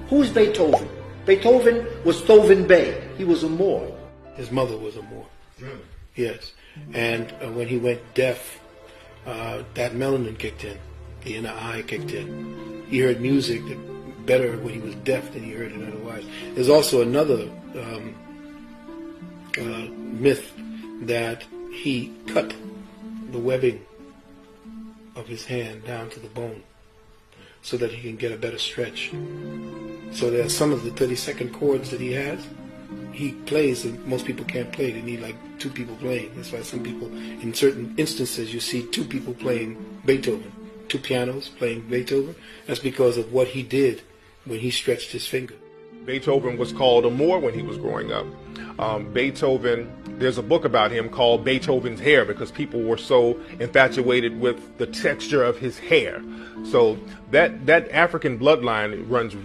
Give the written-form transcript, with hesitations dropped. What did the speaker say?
Who's Beethoven? Beethoven was Tovin Bey. He was a Moor. His mother was a Moor. Yes. And when he went deaf, that melanin kicked in. The inner eye kicked in. He heard music better when he was deaf than he heard it otherwise. There's also another myth that he cut the webbing of his hand down to the bone so that he can get a better stretch. So there are some of the 32nd chords that he has. He plays, and most people can't play. They need like two people playing. That's why some people, in certain instances, you see two people playing Beethoven, two pianos playing Beethoven. That's because of what he did when he stretched his finger. Beethoven was called a Moor when he was growing up. Beethoven, there's a book about him called Beethoven's Hair because people were so infatuated with the texture of his hair. So that African bloodline runs